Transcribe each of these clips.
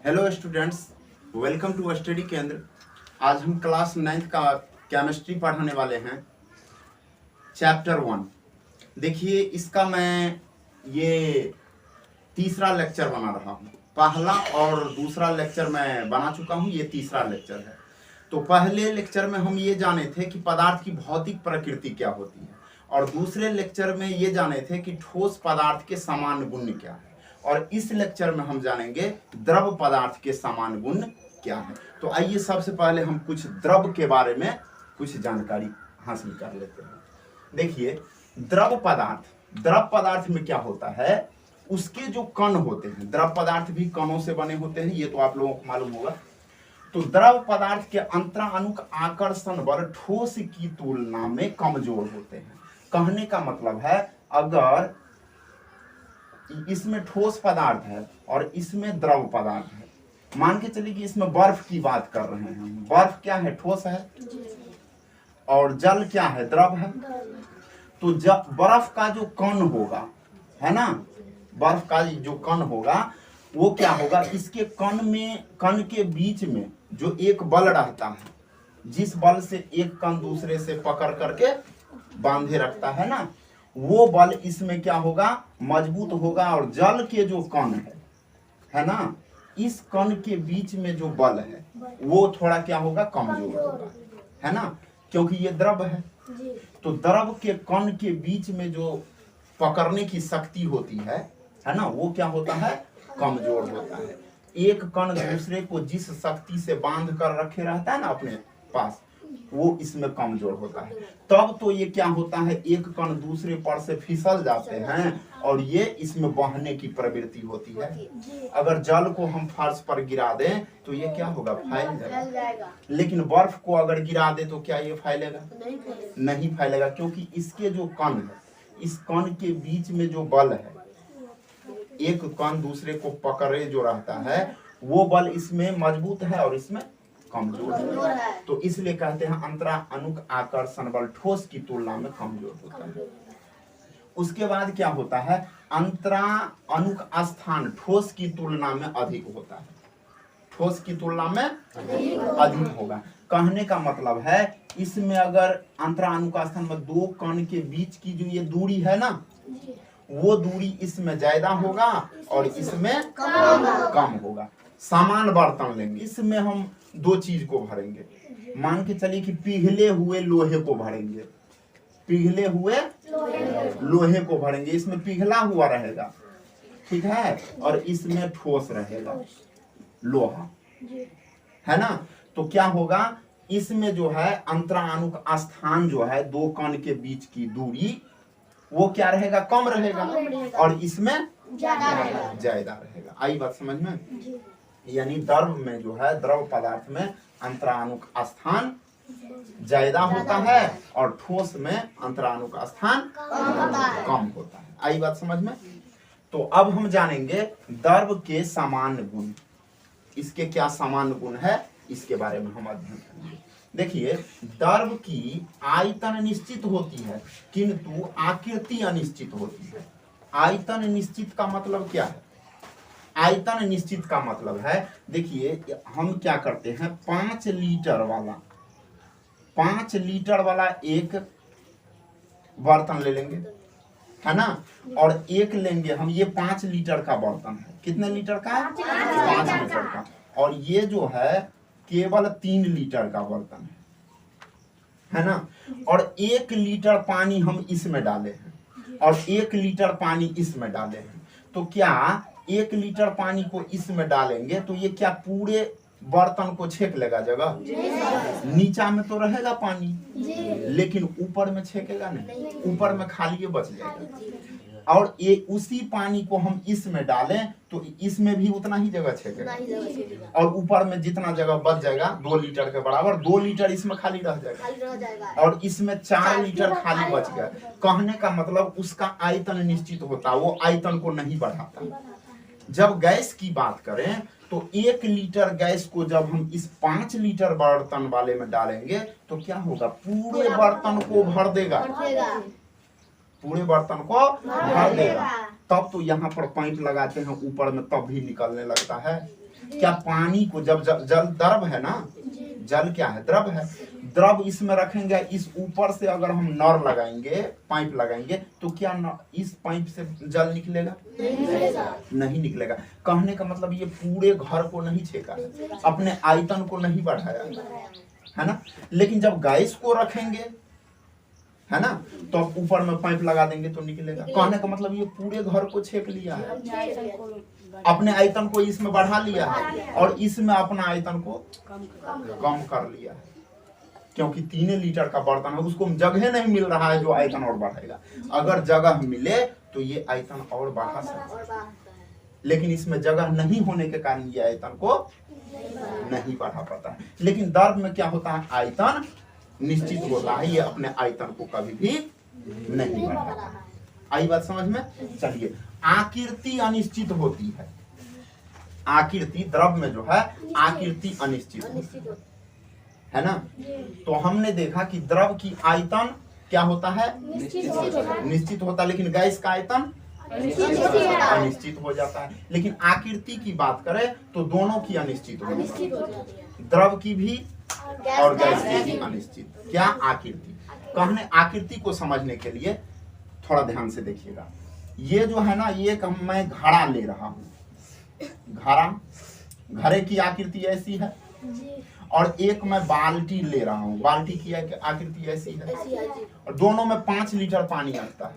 Hello students, welcome to study Kendra. आज हम class 9th का केमिस्ट्री पढ़ाने वाले हैं। चैप्टर 1 देखिए, इसका मैं ये तीसरा लेक्चर बना रहा हूँ। पहला और दूसरा लेक्चर मैं बना चुका हूँ, ये तीसरा लेक्चर है। तो पहले लेक्चर में हम ये जाने थे कि पदार्थ की भौतिक प्रकृति क्या होती है, और दूसरे लेक्चर में ये जाने थे कि ठोस पदार्थ के समान गुण क्या है, और इस लेक्चर में हम जानेंगे द्रव पदार्थ के समान गुण क्या है। तो आइए सबसे पहले हम कुछ द्रव के बारे में कुछ जानकारी हासिल कर लेते हैं। देखिए, द्रव पदार्थ में क्या होता है, उसके जो कण होते हैं, द्रव पदार्थ भी कणों से बने होते हैं, ये तो आप लोगों को मालूम होगा। तो द्रव पदार्थ के अंतराणुक आकर्षण बल ठोस की तुलना में कमजोर होते हैं। कहने का मतलब है, अगर इसमें ठोस पदार्थ है और इसमें द्रव पदार्थ है, मान के चलिए कि इसमें बर्फ की बात कर रहे हैं हम। बर्फ क्या है, ठोस है, और जल क्या है, द्रव है। तो बर्फ का जो कण होगा, है ना, बर्फ का जो कण होगा वो क्या होगा, इसके कण के बीच में जो एक बल रहता है, जिस बल से एक कण दूसरे से पकड़ करके बांधे रखता है ना, वो बल इसमें क्या होगा, मजबूत होगा। और जल के जो कण है ना, इस कण के बीच में जो बल है वो थोड़ा क्या होगा, कमजोर होगा, है ना, क्योंकि ये द्रव है। तो द्रव के कण के बीच में जो पकड़ने की शक्ति होती है ना, वो क्या होता है, कमजोर होता है। एक कण दूसरे को जिस शक्ति से बांध कर रखे रहता है ना अपने पास, वो इसमें कमजोर होता है। तब तो ये क्या होता है, एक कण दूसरे पर से फिसल जाते हैं और ये इसमें बहने की प्रवृत्ति होती है। अगर जल को हम फर्श पर गिरा दें तो ये क्या होगा, फैल जाएगा। लेकिन बर्फ को अगर गिरा दे तो क्या ये फैलेगा, नहीं फैलेगा, क्योंकि इसके जो कण है, इस कण के बीच में जो बल है, एक कण दूसरे को पकड़े जो रहता है, वो बल इसमें मजबूत है और इसमें कमजोर है। तो इसलिए कहते हैं अंतराणुक आकर्षण बल ठोस की तुलना में कमजोर होता है। उसके बाद क्या होता है, अंतराणुक स्थान ठोस की तुलना में अधिक होता है। ठोस की तुलना में अधिक होगा। कहने का मतलब है, इसमें अगर अंतराणुक स्थान में दो कण के बीच की जो ये दूरी है ना, वो दूरी इसमें ज्यादा होगा और इसमें कम होगा। समान बर्तन लेंगे, इसमें हम दो चीज को भरेंगे। मान के चलिए कि पिघले हुए लोहे को भरेंगे, पिघले हुए लोहे को भरेंगे, इसमें पिघला हुआ रहेगा, ठीक है, और इसमें ठोस रहेगा लोहा, है ना। तो क्या होगा, इसमें जो है अंतराणुक स्थान जो है, दो कण के बीच की दूरी, वो क्या रहेगा, कम रहेगा, और इसमें ज्यादा रहेगा। आई बात समझ में। यानी द्रव में जो है, द्रव पदार्थ में अंतराणुक स्थान ज्यादा होता है और ठोस में अंतराणुक स्थान कम होता है। आई बात समझ में। तो अब हम जानेंगे द्रव के समान गुण। इसके क्या समान गुण है, इसके बारे में हम अध्ययन करेंगे। देखिए, द्रव की आयतन निश्चित होती है किंतु आकृति अनिश्चित होती है। आयतन निश्चित का मतलब क्या है, आयतन निश्चित का मतलब है, देखिए हम क्या करते हैं, 5 लीटर वाला एक बर्तन ले लेंगे, है ना, और एक लेंगे हम, ये 5 लीटर का बर्तन है। कितने लीटर का, 5 लीटर का। और ये जो है केवल 3 लीटर का बर्तन है ना। और 1 लीटर पानी हम इसमें डाले हैं और 1 लीटर पानी इसमें डाले हैं। तो क्या 1 लीटर पानी को इसमें डालेंगे तो ये क्या पूरे बर्तन को छेक लेगा जगह, नीचा में तो रहेगा पानी, लेकिन ऊपर में छेकेगा नहीं, ऊपर में खाली बच जाएगा। और ये उसी पानी को हम इसमें डालें तो इसमें भी उतना ही जगह छेकेगा, और ऊपर में जितना जगह बच जाएगा 2 लीटर के बराबर, 2 लीटर इसमें खाली रह जाएगा, और इसमें 4 लीटर खाली बच गया। कहने का मतलब उसका आयतन निश्चित होता, वो आयतन को नहीं बढ़ाता। जब गैस की बात करें तो 1 लीटर गैस को जब हम इस 5 लीटर बर्तन वाले में डालेंगे तो क्या होगा, पूरे बर्तन को भर देगा, पूरे बर्तन को भर देगा। तब तो यहाँ पर पाइप लगाते हैं ऊपर में, तब भी निकलने लगता है। क्या पानी को जब जल द्रव है ना, जल क्या है, द्रव है, द्रव इसमें रखेंगे, इस ऊपर से अगर हम नर लगाएंगे, पाइप लगाएंगे, तो क्या इस पाइप से जल निकलेगा? नहीं निकलेगा। कहने का मतलब ये पूरे घर को नहीं छेका है, अपने आयतन को नहीं बढ़ाया है ना। लेकिन जब गैस को रखेंगे है ना, तो अब ऊपर में पाइप लगा देंगे तो निकलेगा। कहने का मतलब ये पूरे घर को छेक लिया है, अपने आयतन को इसमें बढ़ा लिया है और इसमें अपना आयतन को कम कर लिया है, क्योंकि 3 लीटर का बर्तन है, उसको जगह नहीं मिल रहा है जो आयतन और बढ़ाएगा। अगर जगह मिले तो ये आयतन और बढ़ा सकता है, लेकिन इसमें जगह नहीं होने के कारण ये आयतन को नहीं बढ़ा पाता है। लेकिन द्रव में क्या होता है, आयतन निश्चित होता है, ये अपने आयतन को कभी भी नहीं बढ़ाता। आई बात समझ में? चलिए, आकृति अनिश्चित होती है। आकृति द्रव में जो है आकृति अनिश्चित है ना। तो हमने देखा कि द्रव की आयतन क्या होता है, निश्चित होता है, लेकिन गैस का आयतन अनिश्चित हो जाता है। लेकिन आकृति की बात करें तो दोनों की अनिश्चित हो जाती है, द्रव की भी और गैस की भी अनिश्चित। क्या आकृति? कहने आकृति को समझने के लिए थोड़ा ध्यान से देखिएगा। ये जो है ना, ये मैं घड़ा ले रहा हूँ, घड़े की आकृति ऐसी है, और एक मैं बाल्टी ले रहा हूँ, बाल्टी की आकृति ऐसी है, और दोनों में 5 लीटर पानी आता है,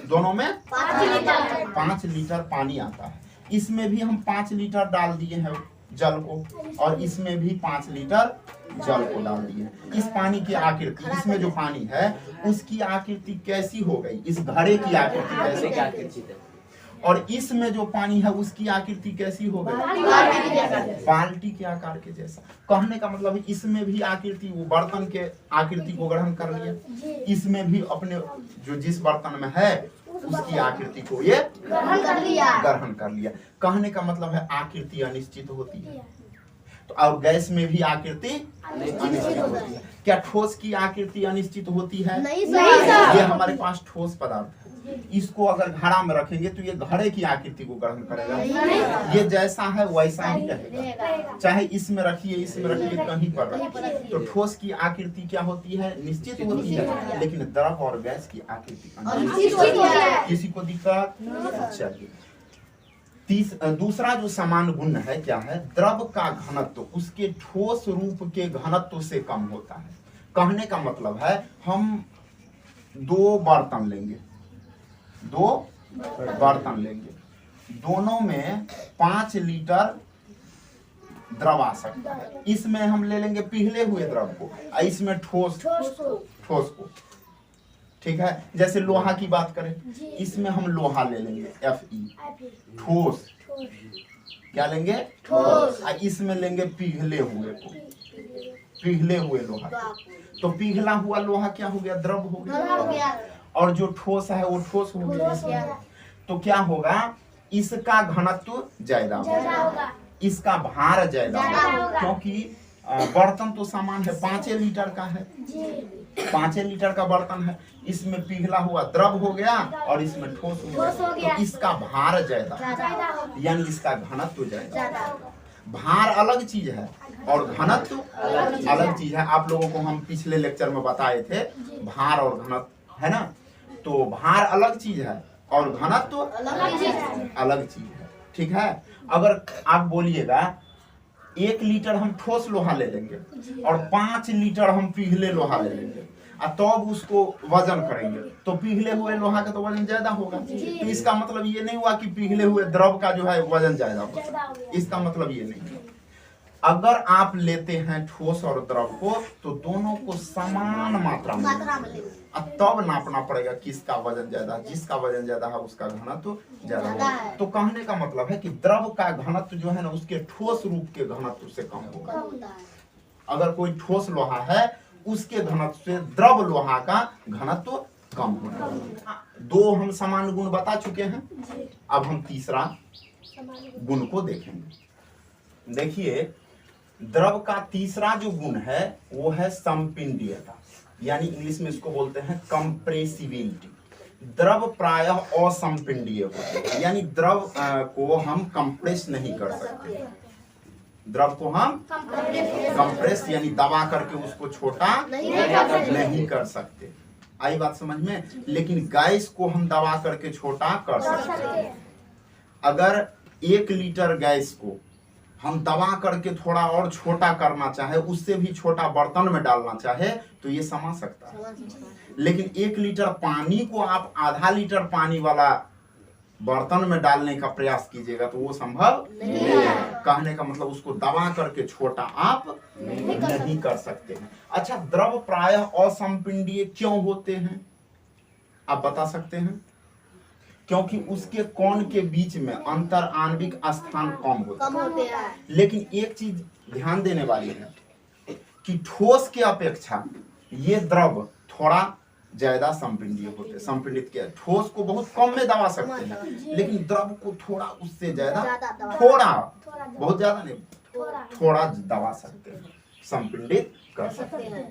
दोनों में 5 लीटर पानी आता है। इसमें भी हम 5 लीटर डाल दिए हैं जल को, और इसमें भी 5 लीटर जल को डाल दिए। इस पानी की आकृति, इसमें जो पानी है उसकी आकृति कैसी हो गई, इस घड़े की आकृति कैसे, और इसमें जो पानी है उसकी आकृति कैसी हो गई, बाल्टी के आकार के जैसा। कहने का मतलब इसमें भी आकृति, वो बर्तन के आकृति को ग्रहण कर लिया, इसमें भी अपने जो जिस बर्तन में है उसकी आकृति को ये ग्रहण कर लिया। कहने का मतलब है आकृति अनिश्चित होती है। तो और गैस में भी आकृति अनिश्चित होती है। क्या ठोस की आकृति अनिश्चित होती है? नहीं सर। ये हमारे पास ठोस पदार्थ है, इसको अगर घड़ा में रखेंगे तो ये घड़े की आकृति को ग्रहण करेगा, ये जैसा है वैसा ही रहेगा, चाहे इसमें रखिए इसमें रखिए कहीं पर रखिए। तो ठोस की आकृति क्या होती है, निश्चित होती है, लेकिन द्रव और गैस की आकृति अनिश्चित होती है। किसी को दिक्कत? चलिए, दूसरा जो समान गुण है क्या है, द्रव का घनत्व उसके ठोस रूप के घनत्व से कम होता है। कहने का मतलब है हम 2 बर्तन लेंगे, दोनों में 5 लीटर द्रव आ सकता है। इसमें हम ले लेंगे पिघले हुए द्रव को, इसमें ठोस को, ठीक है। जैसे लोहा की बात करें, इसमें हम लोहा ले लेंगे Fe, ठोस, क्या लेंगे, ठोस। इसमें लेंगे पिघले हुए लोहा। तो पिघला हुआ लोहा क्या हो गया, द्रव हो गया, और जो ठोस है वो ठोस हो गया। तो क्या होगा, इसका घनत्व ज्यादा होगा, इसका भार ज्यादा होगा, क्योंकि बर्तन तो समान है, 5 लीटर का है, 5 लीटर का बर्तन है, इसमें पिघला हुआ द्रव हो गया और इसमें ठोस हो गया, तो इसका भार ज्यादा, यानी इसका घनत्व ज्यादा। भार अलग चीज है और घनत्व अलग चीज है। आप लोगों को हम पिछले लेक्चर में बताए थे भार और घनत्व, है ना। तो भार अलग चीज है और घनत्व अलग चीज है, ठीक है। अगर आप बोलिएगा 1 लीटर हम ठोस लोहा ले लेंगे और 5 लीटर हम पिघले लोहा ले लेंगे, तब उसको वजन करेंगे, तो पिघले हुए लोहा का तो वजन ज्यादा होगा। तो इसका मतलब ये नहीं हुआ कि पिघले हुए द्रव का जो है वजन ज्यादा होगा, इसका मतलब ये नहीं। अगर आप लेते हैं ठोस और द्रव को तो दोनों को समान मात्रा में तब नापना पड़ेगा किसका वजन ज्यादा, जिसका वजन ज्यादा है उसका घनत्व ज्यादा होगा। तो कहने का मतलब है कि द्रव का घनत्व जो है ना उसके ठोस रूप के घनत्व से कम होगा। अगर कोई ठोस लोहा है उसके घनत्व से द्रव लोहा का घनत्व कम होगा। 2 हम समान गुण बता चुके हैं, अब हम तीसरा गुण को देखेंगे। देखिए, द्रव का तीसरा जो गुण है वो है संपिंडीयता, यानी इंग्लिश में इसको बोलते हैं कंप्रेसिबिलिटी। द्रव प्रायः असंपिंडीय होते हैं, यानी द्रव को हम कंप्रेस नहीं कर सकते, द्रव को हम कंप्रेस यानी दबा करके उसको छोटा नहीं कर सकते। आई बात समझ में? लेकिन गैस को हम दबा करके छोटा कर सकते हैं। अगर 1 लीटर गैस को हम दबा करके थोड़ा और छोटा करना चाहे, उससे भी छोटा बर्तन में डालना चाहे, तो ये समा सकता है। लेकिन 1 लीटर पानी को आप आधा लीटर पानी वाला बर्तन में डालने का प्रयास कीजिएगा तो वो संभव नहीं है। कहने का मतलब उसको दबा करके छोटा आप नहीं कर सकते हैं। अच्छा, द्रव प्रायः असंपिंडीय क्यों होते हैं आप बता सकते हैं? क्योंकि उसके कोण के बीच में अंतर आणविक स्थान कम होते हैं। लेकिन एक चीज ध्यान देने वाली है कि ठोस के अपेक्षा ये द्रव थोड़ा ज्यादा संपिंडीय होते हैं। संपिंडित किया ठोस को बहुत कम में दबा सकते हैं, लेकिन द्रव को थोड़ा उससे ज्यादा, थोड़ा बहुत ज्यादा नहीं, थोड़ा दबा सकते हैं, संपिंडित कर सकते हैं।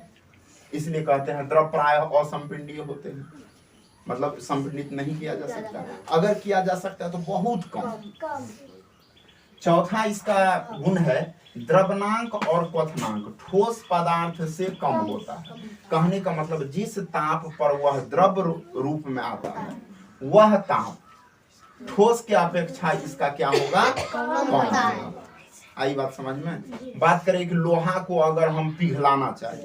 इसलिए कहते हैं द्रव प्रायः असंपिंडीय होते हैं, मतलब संपिंडित नहीं किया जा सकता। अगर किया जा सकता है तो बहुत कम। चौथा इसका गुण है द्रवनांक और क्वथनांक ठोस पदार्थ से कम होता है। कहने का मतलब जिस ताप पर वह द्रव रूप में आता है, वह ताप ठोस के अपेक्षा इसका क्या होगा? कम होगा। आई बात समझ में? बात करें कि लोहा को अगर हम पिघलाना चाहे,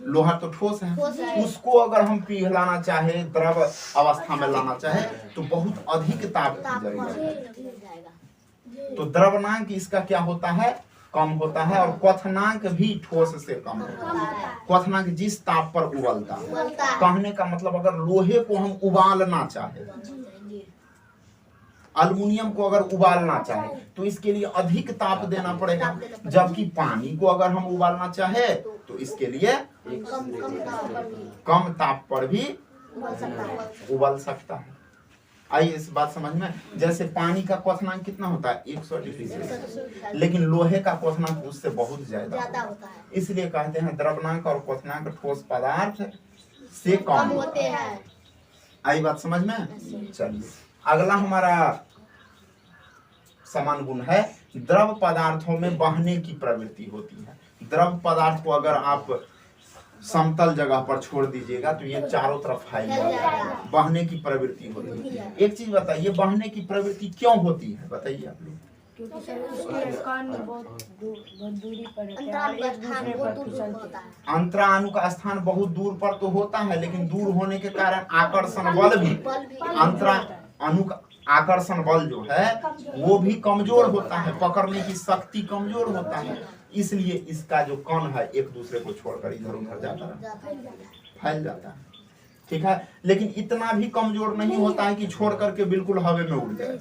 लोहा तो ठोस है, उसको अगर हम पिघलाना चाहे, द्रव अवस्था में लाना चाहे, तो बहुत अधिक ताप की जरूरत है। तो द्रवनांक इसका क्या होता है? कम होता है। और क्वथनांक भी ठोस से कम होता है। क्वथनांक जिस ताप पर उबलता है। कहने का मतलब अगर लोहे को हम उबालना चाहे, अल्युमिनियम को अगर उबालना चाहे, तो इसके लिए अधिक ताप देना पड़ेगा। जबकि पानी को अगर हम उबालना चाहे तो इसके लिए कम ताप पर भी उबल सकता है। आइए इस बात समझ में। जैसे पानी का क्वथनांक कितना होता है? 100 डिग्री सेल्सियस, लेकिन लोहे का क्वथनांक उससे बहुत ज्यादा होता है। इसलिए कहते हैं द्रवनांक और क्वथनांक ठोस पदार्थ से कम होते हैं। आई बात समझ में? चलिए अगला हमारा समान गुण है द्रव पदार्थों में बहने की प्रवृत्ति होती है। द्रव पदार्थ को अगर आप समतल जगह पर छोड़ दीजिएगा तो ये चारों तरफ फैल जाएगा, बहने की प्रवृत्ति होती है। एक चीज बताइए, बहने की प्रवृत्ति क्यों होती है? बताइए आप लोग। अंतराणु का स्थान बहुत दूर पर तो होता है, लेकिन दूर होने के कारण आकर्षण बल भी, अंतराणु का आकर्षण बल जो है वो भी कमजोर होता है, पकड़ने की शक्ति कमजोर होता है। इसलिए इसका जो कण है एक दूसरे को छोड़कर इधर उधर जाता है, फैल जाता है। ठीक है, लेकिन इतना भी कमजोर नहीं होता है कि छोड़ करके बिल्कुल हवा में उड़ जाए,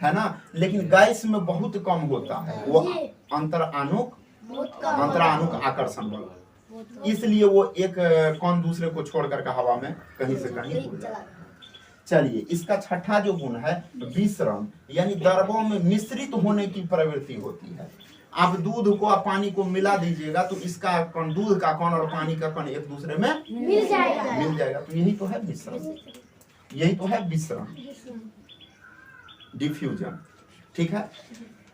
है ना। लेकिन गैस में बहुत कम होता है वो अंतराणुक आकर्षण बल, इसलिए वो एक कण दूसरे को छोड़ करके हवा में कहीं से कहीं उड़ जाता है। चलिए इसका छठा जो गुण है विसरण, यानी द्रवों में मिश्रित होने की प्रवृत्ति होती है। आप दूध को आप पानी को मिला दीजिएगा तो इसका कण, दूध का कण और पानी का कण एक दूसरे में मिल जाएगा। तो यही तो है मिश्रण, यही तो है विसरण, डिफ्यूजन। ठीक है।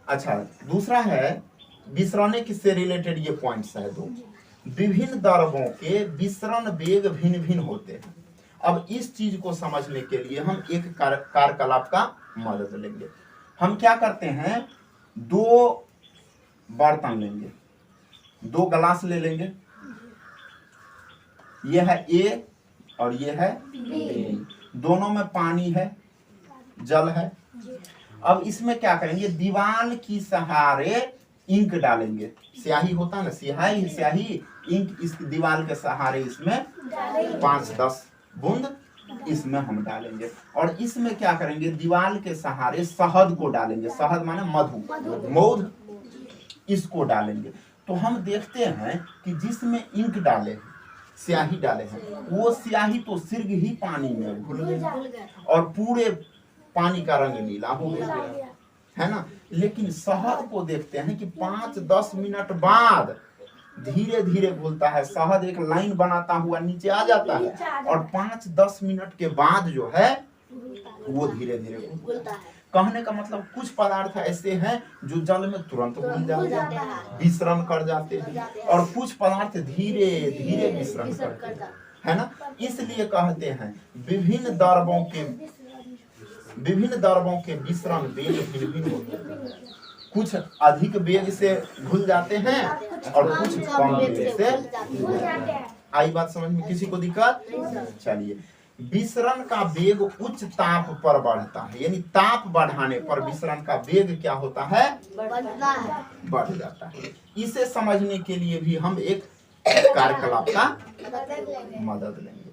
अच्छा, दूसरा है विसरण से रिलेटेड ये पॉइंट्स है दो। विभिन्न द्रवों के विसरण वेग भिन्न भिन्न होते हैं। अब इस चीज को समझने के लिए हम एक कार्यकलाप का मदद लेंगे। हम क्या करते हैं, दो बर्तन लेंगे, दो गिलास ले लेंगे, ये है ए और ये है बी, दोनों में पानी है, जल है। अब इसमें क्या करेंगे, दीवार की सहारे इंक डालेंगे, स्याही होता है ना, स्याही इंक, इस दीवार के सहारे इसमें 5-10 बूंद इसमें हम डालेंगे। और इसमें क्या करेंगे, दीवार के सहारे शहद को डालेंगे, शहद माने मधु, मौध, इसको डालेंगे। तो हम देखते हैं कि जिसमें इंक डाले हैं, स्याही डाले हैं, वो स्याही तो सिर्फ ही पानी में घुल गया और पूरे पानी का रंग नीला हो गया, है ना। लेकिन शहद को देखते हैं कि 5-10 मिनट बाद धीरे धीरे घुलता है, शहद एक लाइन बनाता हुआ नीचे आ जाता है और 5-10 मिनट के बाद जो है वो धीरे धीरे घुलता है। कहने का मतलब कुछ पदार्थ ऐसे हैं जो जल में तुरंत घुल जाते हैं, विसरण कर जाते हैं, और कुछ पदार्थ धीरे धीरे विसरण करते हैं, है ना। इसलिए कहते हैं विभिन्न द्रवों के विसरण वेग भिन्न भिन्न होते हैं। कुछ अधिक वेग से घुल जाते हैं और कुछ कम वेग से घुल जाते हैं। आई बात समझ में? किसी को दिक्कत? चलिए, विसरण का वेग उच्च ताप पर बढ़ता है, यानी ताप बढ़ाने पर विसरण का वेग क्या होता है? बढ़ जाता है। इसे समझने के लिए भी हम एक कार्यकलाप का मदद लेंगे।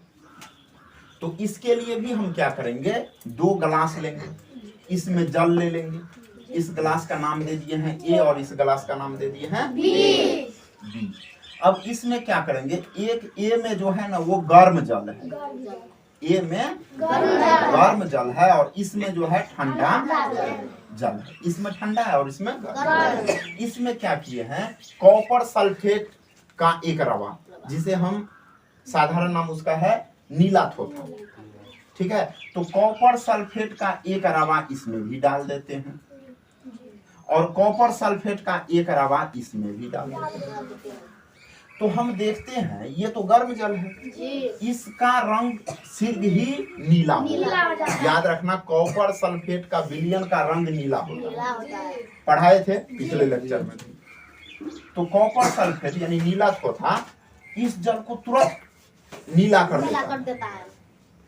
तो इसके लिए भी हम क्या करेंगे, 2 गिलास लेंगे, इसमें जल ले लेंगे। इस गिलास का नाम दे दिए हैं ए और इस गिलास का नाम दे दिए हैं बी। अब इसमें क्या करेंगे, एक ए में जो है ना वो गर्म जल है, ए में गर्म जल है और इसमें जो है ठंडा जल है। इसमें ठंडा है और इसमें गर्म। इसमें क्या किए हैं, कॉपर सल्फेट का एक रवा, जिसे हम साधारण नाम उसका है नीला थोथा, ठीक है। तो कॉपर सल्फेट का एक रवा इसमें भी डाल देते हैं और कॉपर सल्फेट का एक रवा इसमें भी डाल देते हैं। तो हम देखते हैं ये तो गर्म जल है, इसका रंग सिर्फ ही नीला होगा। याद रखना, कॉपर सल्फेट का विलयन का रंग नीला होता है, पढ़ाए थे पिछले लेक्चर में भी। तो कॉपर सल्फेट यानी नीला थोथा इस जल को तुरंत नीला कर देता है।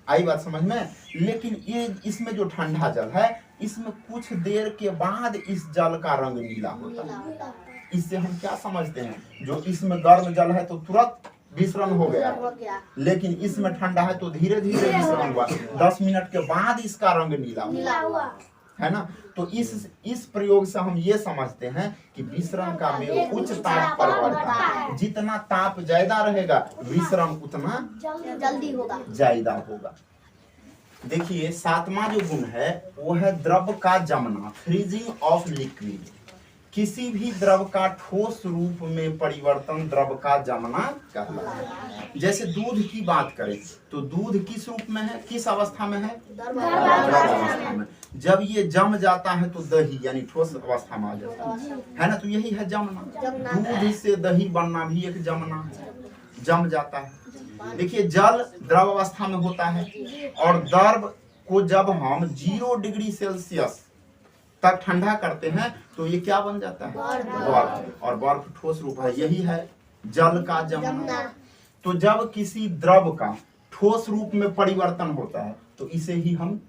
आई बात समझ में? लेकिन ये इसमें जो ठंडा जल है इसमें कुछ देर के बाद इस जल का रंग नीला होता है। इससे हम क्या समझते हैं, जो इसमें गर्म जल है तो तुरंत विसरण हो गया, लेकिन इसमें ठंडा है तो धीरे धीरे विसरण हुआ, 10 मिनट के बाद इसका रंग नीला हुआ, है ना। तो इस प्रयोग से हम ये समझते हैं कि विसरण का वेग उच्च ताप पर बढ़ता है। जितना ताप ज्यादा रहेगा विसरण उतना जल्दी होगा, ज्यादा होगा। देखिए 7वां जो गुण है वो है द्रव का जमना, फ्रीजिंग ऑफ लिक्विड। किसी भी द्रव का ठोस रूप में परिवर्तन द्रव का जमना कहलाता है। जैसे दूध की बात करें तो दूध किस रूप में है, किस अवस्था में है? द्रव अवस्था में। जब ये जम जाता है तो दही यानी ठोस अवस्था में आ जाता है ना। तो यही है जमना। दूध से दही बनना भी एक जमना है, जम जाता है। देखिए जल द्रव अवस्था में होता है और द्रव को जब हम 0 डिग्री सेल्सियस तक ठंडा करते हैं तो ये क्या बन जाता है? बर्फ। और बर्फ ठोस रूप है, यही है जल का जमना। तो जब किसी द्रव का ठोस रूप में परिवर्तन होता है तो इसे ही हम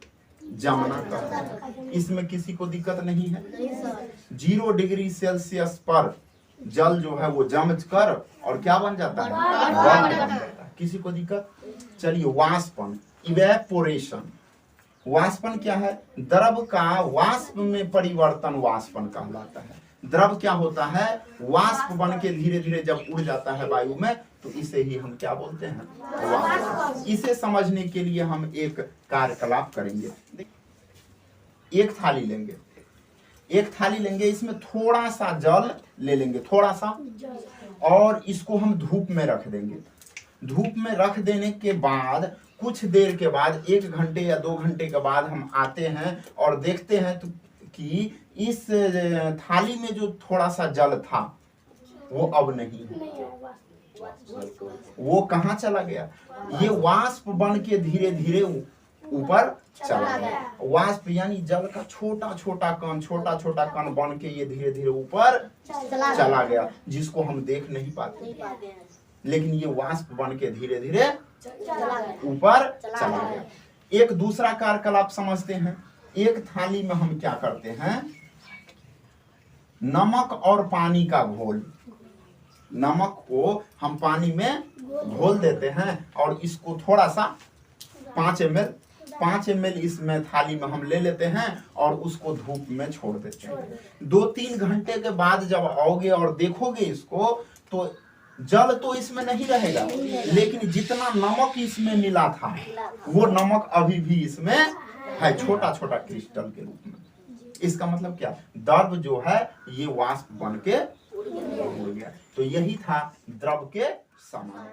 जमना कहते हैं। इसमें किसी को दिक्कत नहीं है। 0 डिग्री सेल्सियस पर जल जो है वो जम कर और क्या बन जाता है? बर्फ बन जाता है। किसी को दिक्कत? चलिए वाष्पन, इवेपोरेशन। वाष्पन क्या है? द्रव का वाष्प में परिवर्तन वाष्पन कहलाता है। द्रव क्या होता है? वाष्प बन के धीरे धीरे जब उड़ जाता है वायु में तो इसे ही हम क्या बोलते हैं? वाष्प। इसे समझने के लिए हम एक कार्यकलाप करेंगे। एक थाली लेंगे, इसमें थोड़ा सा जल ले लेंगे, थोड़ा सा, और इसको हम धूप में रख देंगे। धूप में रख देने के बाद कुछ देर के बाद 1 घंटे या 2 घंटे के बाद हम आते हैं और देखते हैं तो कि इस थाली में जो थोड़ा सा जल था वो अब नहीं है। वो कहाँ चला गया? ये वाष्प बन के धीरे धीरे ऊपर चला गया। वाष्प यानी जल का छोटा छोटा कण बन के ये धीरे धीरे ऊपर चला गया, जिसको हम देख नहीं पाते, लेकिन ये वाष्प बन के धीरे धीरे ऊपर चला गया। एक दूसरा कार्यकलाप समझते हैं। एक थाली में हम क्या करते हैं, नमक और पानी का घोल, नमक को हम पानी में घोल देते हैं और इसको थोड़ा सा 5 ml इसमें थाली में हम ले लेते हैं और उसको धूप में छोड़ देते हैं। 2-3 घंटे के बाद जब आओगे और देखोगे इसको तो जल तो इसमें नहीं रहेगा, लेकिन जितना नमक इसमें मिला था वो नमक अभी भी इसमें है, छोटा छोटा क्रिस्टल के रूप में। इसका मतलब क्या? द्रव जो है ये वाष्प बन के उड़ गया। तो यही था द्रव के समान।